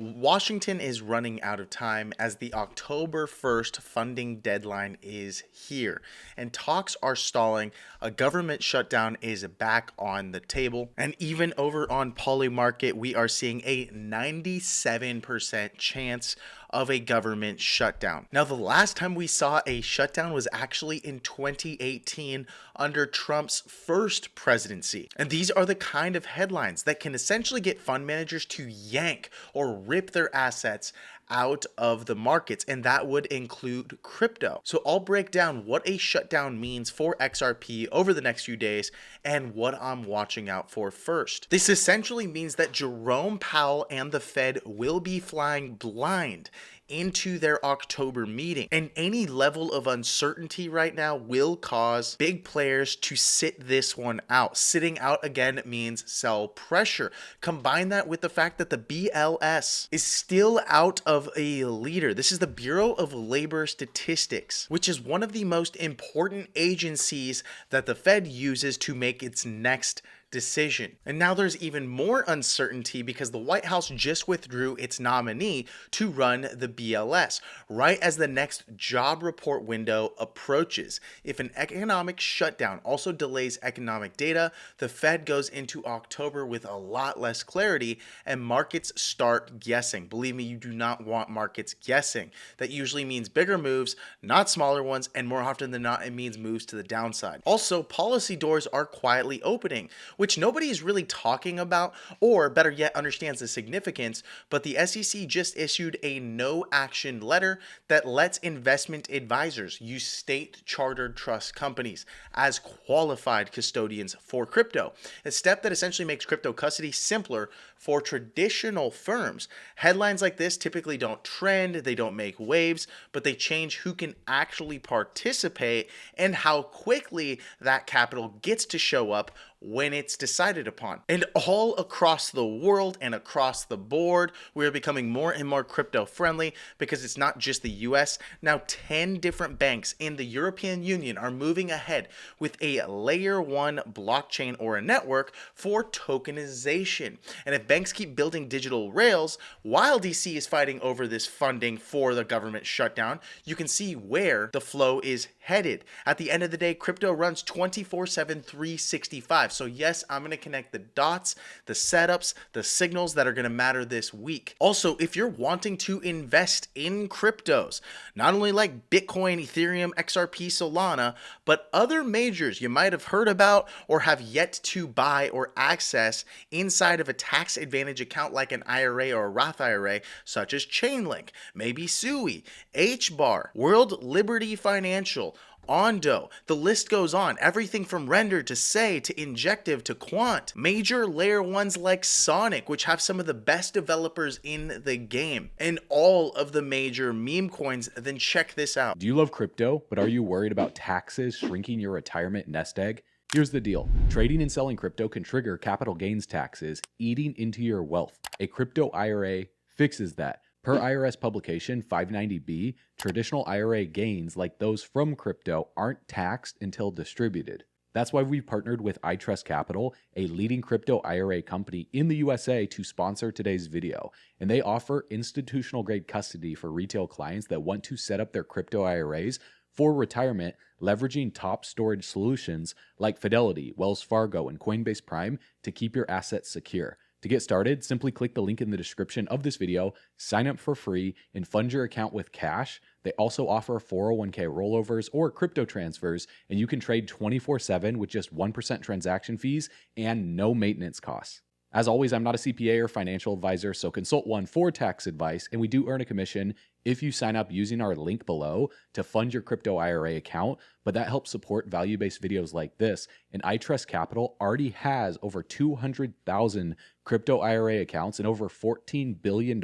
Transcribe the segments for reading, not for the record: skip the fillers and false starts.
Washington is running out of time as the October 1st funding deadline is here, and talks are stalling. A government shutdown is back on the table, and even over on Polymarket, we are seeing a 97% chance of a government shutdown. Now, the last time we saw a shutdown was actually in 2018 under Trump's first presidency. And these are the kind of headlines that can essentially get fund managers to yank or rip their assets out of the markets, and that would include crypto. So I'll break down what a shutdown means for XRP over the next few days and what I'm watching out for first. This essentially means that Jerome Powell and the Fed will be flying blind into their October meeting, and any level of uncertainty right now will cause big players to sit this one out. Sitting out again means sell pressure. Combine that with the fact that the BLS is still out of a leader. This is the Bureau of Labor Statistics, which is one of the most important agencies that the Fed uses to make its next decision. And now there's even more uncertainty because the White House just withdrew its nominee to run the BLS right as the next job report window approaches. If an economic shutdown also delays economic data, the Fed goes into October with a lot less clarity and markets start guessing. Believe me, you do not want markets guessing. That usually means bigger moves, not smaller ones, and more often than not, it means moves to the downside. Also, policy doors are quietly opening, which nobody is really talking about, or better yet, understands the significance, but the SEC just issued a no action letter that lets investment advisors use state chartered trust companies as qualified custodians for crypto, a step that essentially makes crypto custody simpler for traditional firms. Headlines like this typically don't trend, they don't make waves, but they change who can actually participate and how quickly that capital gets to show up when it's decided upon. And all across the world and across the board, we are becoming more and more crypto friendly because it's not just the US. Now 10 different banks in the European Union are moving ahead with a layer 1 blockchain or a network for tokenization. And if banks keep building digital rails while DC is fighting over this funding for the government shutdown, you can see where the flow is headed. At the end of the day, crypto runs 24/7, 365. So yes, I'm going to connect the dots, the setups, the signals that are going to matter this week. Also, if you're wanting to invest in cryptos, not only like Bitcoin, Ethereum, XRP, Solana, but other majors you might have heard about or have yet to buy or access inside of a tax advantage account like an IRA or a Roth IRA, such as Chainlink, maybe SUI, HBAR, World Liberty Financial, Ondo, the list goes on. Everything from Render to Say to Injective to Quant. Major layer ones like Sonic, which have some of the best developers in the game. And all of the major meme coins. Then check this out. Do you love crypto, but are you worried about taxes shrinking your retirement nest egg? Here's the deal. Trading and selling crypto can trigger capital gains taxes, eating into your wealth. A crypto IRA fixes that. Per IRS publication 590B, traditional IRA gains like those from crypto aren't taxed until distributed. That's why we've partnered with iTrust Capital, a leading crypto IRA company in the USA, to sponsor today's video. And they offer institutional grade custody for retail clients that want to set up their crypto IRAs for retirement, leveraging top storage solutions like Fidelity, Wells Fargo, and Coinbase Prime to keep your assets secure. To get started, simply click the link in the description of this video, sign up for free, and fund your account with cash. They also offer 401k rollovers or crypto transfers, and you can trade 24/7 with just 1% transaction fees and no maintenance costs. As always, I'm not a CPA or financial advisor, so consult one for tax advice, and we do earn a commission if you sign up using our link below to fund your crypto IRA account, but that helps support value-based videos like this. And iTrust Capital already has over 200,000 crypto IRA accounts and over $14 billion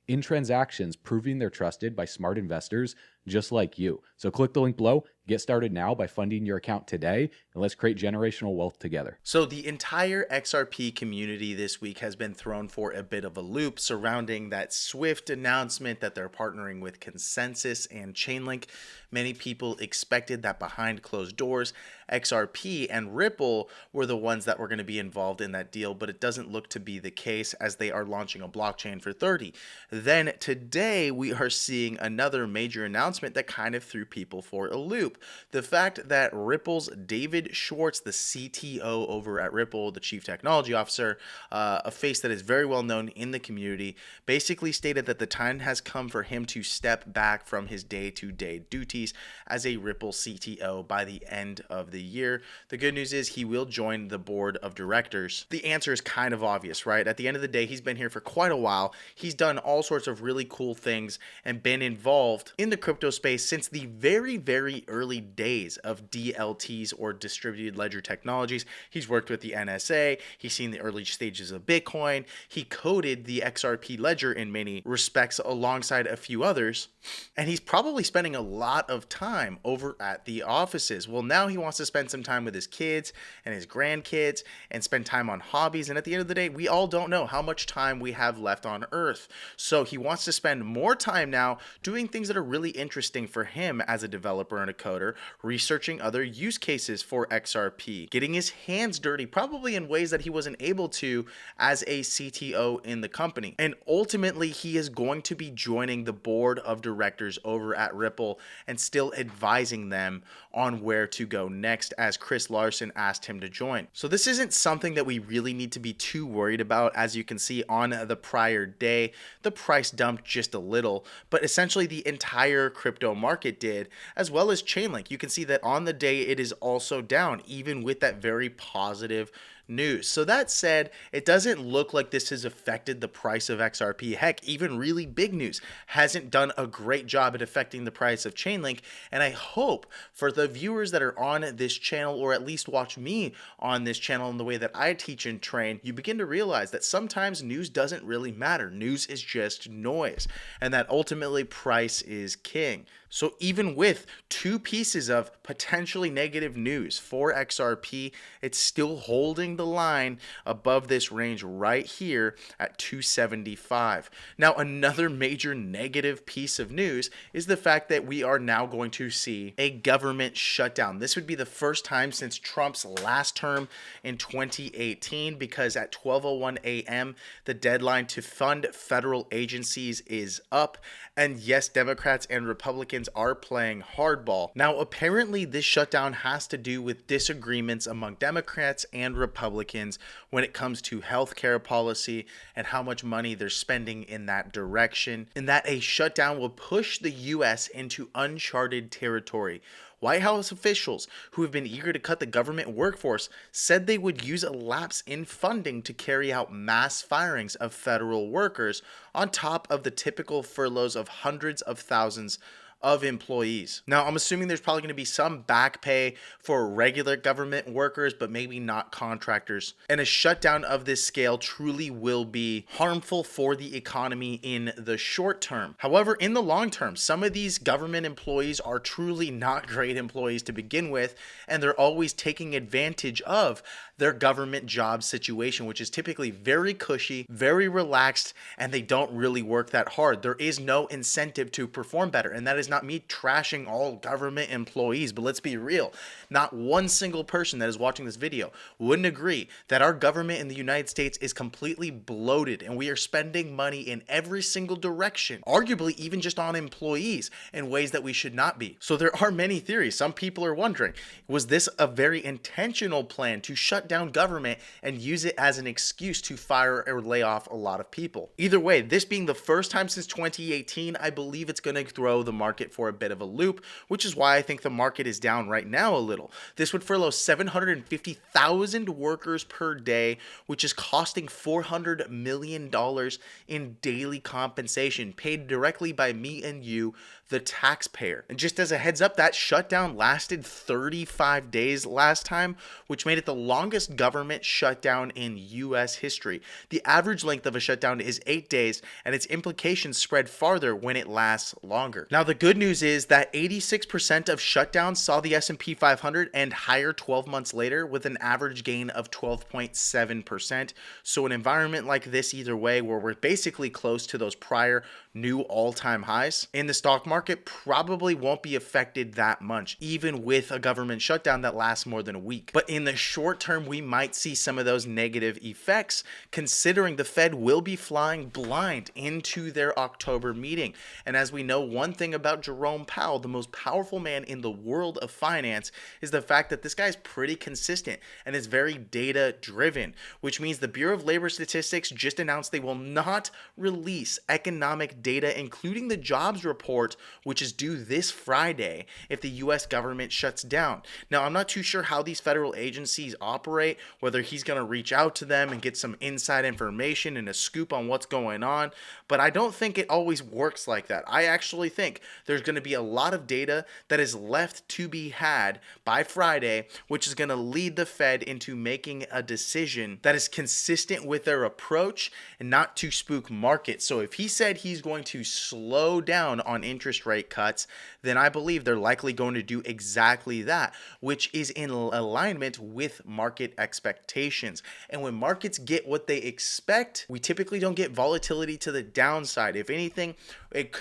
in transactions, proving they're trusted by smart investors just like you. So click the link below, get started now by funding your account today, and let's create generational wealth together. So the entire XRP community this week has been thrown for a bit of a loop surrounding that swift announcement that they're partnering with Consensus and Chainlink. Many people expected that behind closed doors, XRP and Ripple were the ones that were going to be involved in that deal, but it doesn't look to be the case as they are launching a blockchain for 30. Then today we are seeing another major announcement that kind of threw people for a loop. The fact that Ripple's David Schwartz, the CTO over at Ripple, the Chief Technology Officer, a face that is very well known in the community, basically stated that the time has come for him to step back from his day-to-day duties as a Ripple CTO by the end of the year. The good news is he will join the board of directors. The answer is kind of obvious, right? At the end of the day, he's been here for quite a while. He's done all sorts of really cool things and been involved in the crypto space since the very, very early days of DLTs or distributed ledger technologies. He's worked with the NSA. He's seen the early stages of Bitcoin. He coded the XRP ledger in many respects alongside a few others. And he's probably spending a lot of time over at the offices. Well, now he wants to spend some time with his kids and his grandkids and spend time on hobbies. And at the end of the day, we all don't know how much time we have left on Earth. So he wants to spend more time now doing things that are really interesting for him as a developer and a coder, researching other use cases for XRP, getting his hands dirty, probably in ways that he wasn't able to as a CTO in the company. And ultimately, he is going to be joining the board of directors over at Ripple and still advising them on where to go next, as Chris Larson asked him to join. So this isn't something that we really need to be too worried about. As you can see on the prior day, the price dumped just a little, but essentially the entire crypto market did, as well as Chainlink. You can see that on the day it is also down, even with that very positive news. So that said, it doesn't look like this has affected the price of XRP. Heck, even really big news hasn't done a great job at affecting the price of Chainlink. And I hope for the viewers that are on this channel, or at least watch me on this channel in the way that I teach and train, you begin to realize that sometimes news doesn't really matter. News is just noise, and that ultimately price is king. So even with two pieces of potentially negative news for XRP, it's still holding the line above this range right here at 275. Now, another major negative piece of news is the fact that we are now going to see a government shutdown. This would be the first time since Trump's last term in 2018, because at 12:01 a.m., the deadline to fund federal agencies is up. And yes, Democrats and Republicans are playing hardball. Now, apparently this shutdown has to do with disagreements among Democrats and Republicans when it comes to healthcare policy and how much money they're spending in that direction, and that a shutdown will push the U.S. into uncharted territory. White House officials who have been eager to cut the government workforce said they would use a lapse in funding to carry out mass firings of federal workers on top of the typical furloughs of hundreds of thousands of employees. Now, I'm assuming there's probably going to be some back pay for regular government workers, but maybe not contractors. And a shutdown of this scale truly will be harmful for the economy in the short term. However, in the long term, some of these government employees are truly not great employees to begin with, and they're always taking advantage of their government job situation, which is typically very cushy, very relaxed, and they don't really work that hard. There is no incentive to perform better, and that is not me trashing all government employees, but let's be real. Not one single person that is watching this video wouldn't agree that our government in the United States is completely bloated, and we are spending money in every single direction, arguably even just on employees, in ways that we should not be. So there are many theories. Some people are wondering, was this a very intentional plan to shut down government and use it as an excuse to fire or lay off a lot of people? Either way, this being the first time since 2018, I believe it's going to throw the market for a bit of a loop, which is why I think the market is down right now a little. This would furlough 750,000 workers per day, which is costing $400 million in daily compensation paid directly by me and you, the taxpayer. And just as a heads up, that shutdown lasted 35 days last time, which made it the longest government shutdown in U.S. history. The average length of a shutdown is 8 days, and its implications spread farther when it lasts longer. Now, the good news is that 86% of shutdowns saw the S&P 500 and higher 12 months later with an average gain of 12.7%. So an environment like this either way, where we're basically close to those prior new all-time highs in the stock market, probably won't be affected that much, even with a government shutdown that lasts more than a week. But in the short term, we might see some of those negative effects, considering the Fed will be flying blind into their October meeting. And as we know, one thing about Jerome Powell, the most powerful man in the world of finance, is the fact that this guy's pretty consistent and is very data driven, which means the Bureau of Labor Statistics just announced they will not release economic data, including the jobs report, which is due this Friday if the US government shuts down. Now, I'm not too sure how these federal agencies operate, whether he's going to reach out to them and get some inside information and a scoop on what's going on, but I don't think it always works like that. I actually think there's going to be a lot of data that is left to be had by Friday, which is going to lead the Fed into making a decision that is consistent with their approach and not to spook markets. So if he said he's going to slow down on interest rate cuts, then I believe they're likely going to do exactly that, which is in alignment with market expectations. And when markets get what they expect, we typically don't get volatility to the downside. If anything, it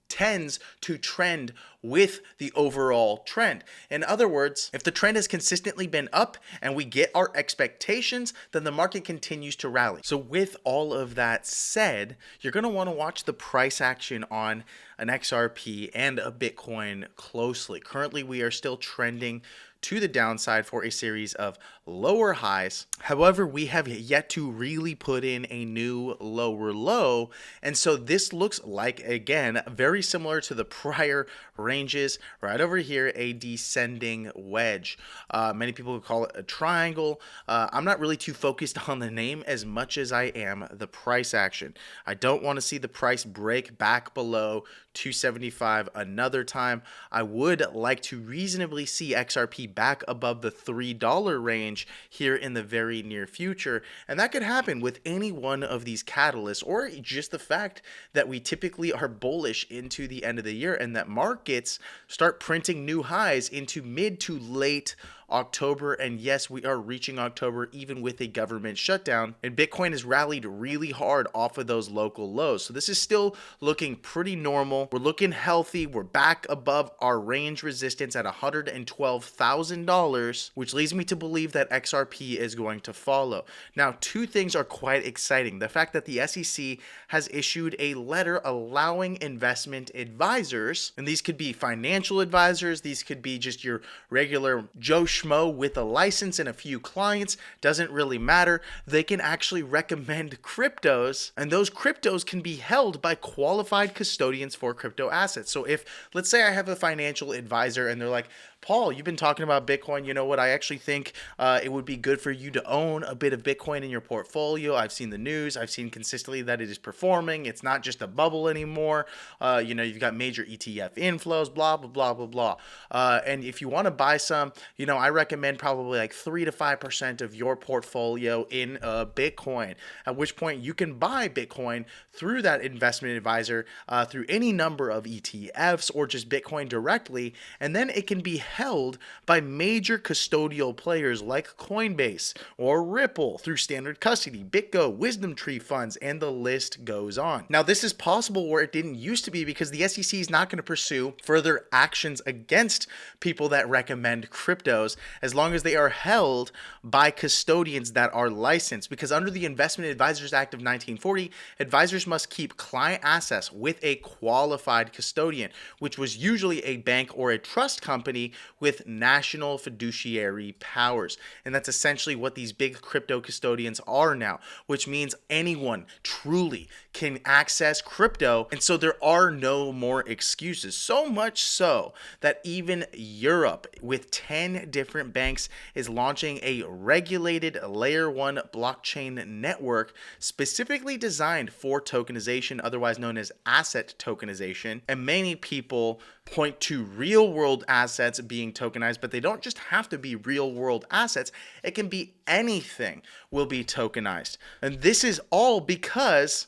tends to trend with the overall trend. In other words, if the trend has consistently been up and we get our expectations, then the market continues to rally. So with all of that said, you're going to want to watch the price action on an XRP and a Bitcoin closely. Currently, we are still trending to the downside for a series of lower highs. However, we have yet to really put in a new lower low. And so this looks like, again, very similar to the prior ranges right over here, a descending wedge. Many people would call it a triangle. I'm not really too focused on the name as much as I am the price action. I don't want to see the price break back below 275 another time. I would like to reasonably see XRP back above the $3 range here in the very near future. And that could happen with any one of these catalysts, or just the fact that we typically are bullish into the end of the year and that markets start printing new highs into mid to late October. And yes, we are reaching October even with a government shutdown, and Bitcoin has rallied really hard off of those local lows. So this is still looking pretty normal. We're looking healthy. We're back above our range resistance at $112,000, which leads me to believe that XRP is going to follow. Now, two things are quite exciting. The fact that the SEC has issued a letter allowing investment advisors, and these could be financial advisors, these could be just your regular Joe Schmo with a license and a few clients, doesn't really matter. They can actually recommend cryptos, and those cryptos can be held by qualified custodians for crypto assets. So if, let's say I have a financial advisor and they're like, Paul, you've been talking about Bitcoin. You know what? I actually think it would be good for you to own a bit of Bitcoin in your portfolio. I've seen the news. I've seen consistently that it is performing. It's not just a bubble anymore. You've got major ETF inflows, blah, blah, blah, blah, blah. And if you want to buy some, I recommend probably like 3 to 5% of your portfolio in Bitcoin, at which point you can buy Bitcoin through that investment advisor, through any number of ETFs or just Bitcoin directly. And then it can be held by major custodial players like Coinbase or Ripple through standard custody, BitGo, Wisdom Tree funds, and the list goes on. Now, this is possible where it didn't used to be because the SEC is not going to pursue further actions against people that recommend cryptos as long as they are held by custodians that are licensed, because under the Investment Advisors Act of 1940, advisors must keep client assets with a qualified custodian, which was usually a bank or a trust company with national fiduciary powers. And that's essentially what these big crypto custodians are now, which means anyone truly can access crypto. And so there are no more excuses. So much so that even Europe, with 10 different banks, is launching a regulated layer 1 blockchain network specifically designed for tokenization, otherwise known as asset tokenization. And many people point to real world assets being tokenized, but they don't just have to be real world assets. It can be anything will be tokenized. And this is all because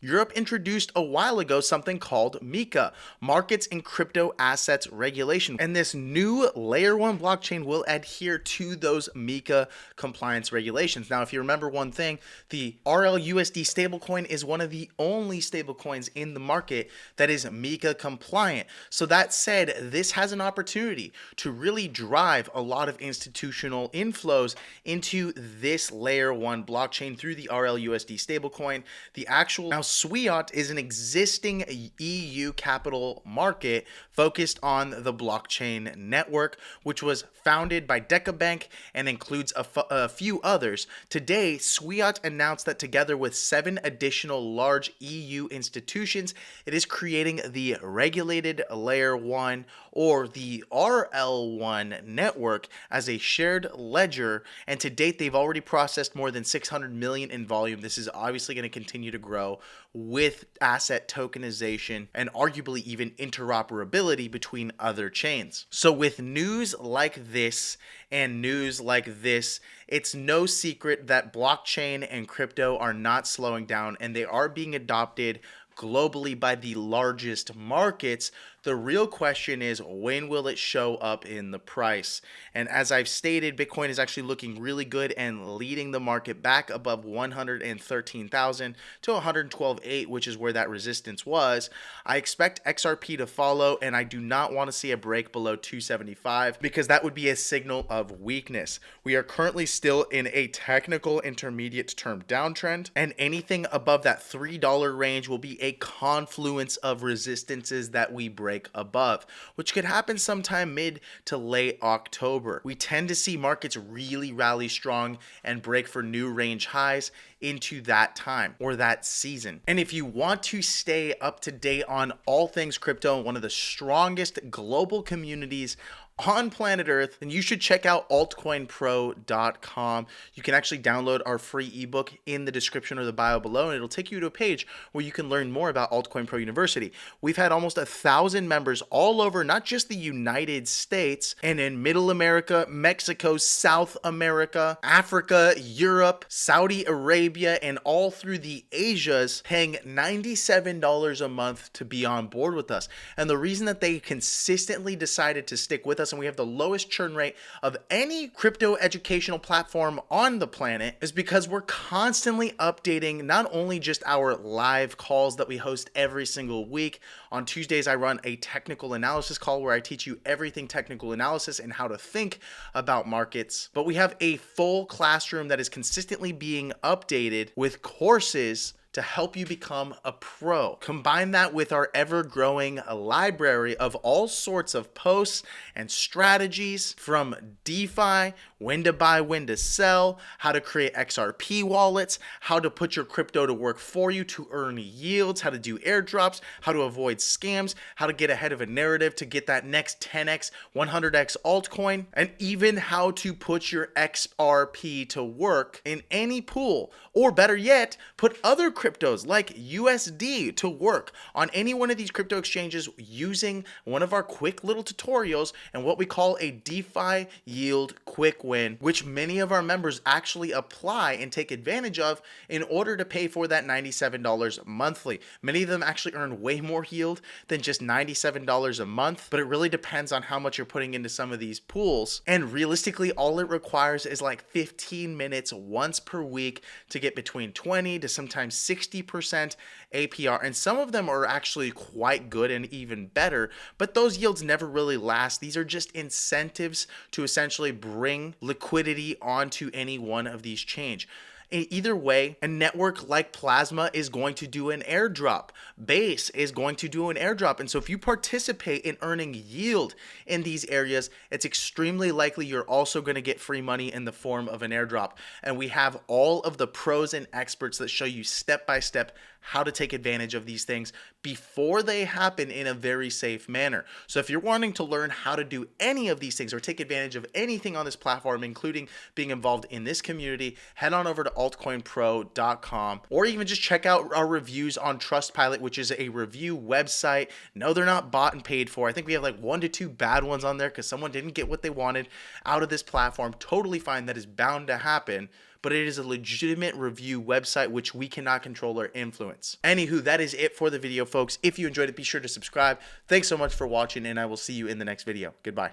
Europe introduced a while ago something called MiCA, Markets in Crypto Assets Regulation. And this new layer 1 blockchain will adhere to those MiCA compliance regulations. Now, if you remember one thing, the RLUSD stablecoin is one of the only stablecoins in the market that is MiCA compliant. So that said, this has an opportunity to really drive a lot of institutional inflows into this layer 1 blockchain through the RLUSD stablecoin. The actual now, SWIAT is an existing EU capital market focused on the blockchain network, which was founded by DekaBank and includes a few others. Today, SWIAT announced that together with 7 additional large EU institutions, it is creating the regulated layer 1 or the RL1 network as a shared ledger. And to date, they've already processed more than 600 million in volume. This is obviously going to continue to grow with asset tokenization and arguably even interoperability between other chains. So with news like this and news like this, it's no secret that blockchain and crypto are not slowing down, and they are being adopted globally by the largest markets. The real question is, when will it show up in the price? And as I've stated, Bitcoin is actually looking really good and leading the market back above 113,000 to 112.8, which is where that resistance was. I expect XRP to follow, and I do not want to see a break below 275 because that would be a signal of weakness. We are currently still in a technical intermediate term downtrend, and anything above that $3 range will be a confluence of resistances that we break above, which could happen sometime mid to late October. We tend to see markets really rally strong and break for new range highs into that time or that season. And if you want to stay up to date on all things crypto, one of the strongest global communities on planet Earth, then you should check out altcoinpro.com. You can actually download our free ebook in the description or the bio below, and it'll take you to a page where you can learn more about Altcoin Pro University. We've had almost 1,000 members all over, not just the United States, and in Middle America, Mexico, South America, Africa, Europe, Saudi Arabia, and all through the Asias, paying $97 a month to be on board with us. And the reason that they consistently decided to stick with us, and we have the lowest churn rate of any crypto educational platform on the planet, is because we're constantly updating not only just our live calls that we host every single week. On Tuesdays, I run a technical analysis call where I teach you everything technical analysis and how to think about markets, but we have a full classroom that is consistently being updated with courses to help you become a pro. Combine that with our ever-growing library of all sorts of posts and strategies, from DeFi, when to buy, when to sell, how to create XRP wallets, how to put your crypto to work for you to earn yields, how to do airdrops, how to avoid scams, how to get ahead of a narrative to get that next 10x, 100x altcoin, and even how to put your XRP to work in any pool, or better yet, put other cryptos like USD to work on any one of these crypto exchanges using one of our quick little tutorials and what we call a DeFi yield quick win, which many of our members actually apply and take advantage of in order to pay for that $97 monthly. Many of them actually earn way more yield than just $97 a month, but it really depends on how much you're putting into some of these pools. And realistically, all it requires is like 15 minutes once per week to get between 20 to sometimes 60% APR, and some of them are actually quite good and even better, but those yields never really last. These are just incentives to essentially bring liquidity onto any one of these chains. Either way, a network like Plasma is going to do an airdrop. Base is going to do an airdrop. And so if you participate in earning yield in these areas, it's extremely likely you're also going to get free money in the form of an airdrop. And we have all of the pros and experts that show you step by step how to take advantage of these things before they happen in a very safe manner. So if you're wanting to learn how to do any of these things or take advantage of anything on this platform, including being involved in this community, head on over to altcoinpro.com, or even just check out our reviews on Trustpilot, which is a review website. No, they're not bought and paid for. I think we have like 1 to 2 bad ones on there because someone didn't get what they wanted out of this platform. Totally fine. That is bound to happen. but it is a legitimate review website which we cannot control or influence. Anywho, that is it for the video, folks. If you enjoyed it, be sure to subscribe. Thanks so much for watching, and I will see you in the next video. Goodbye.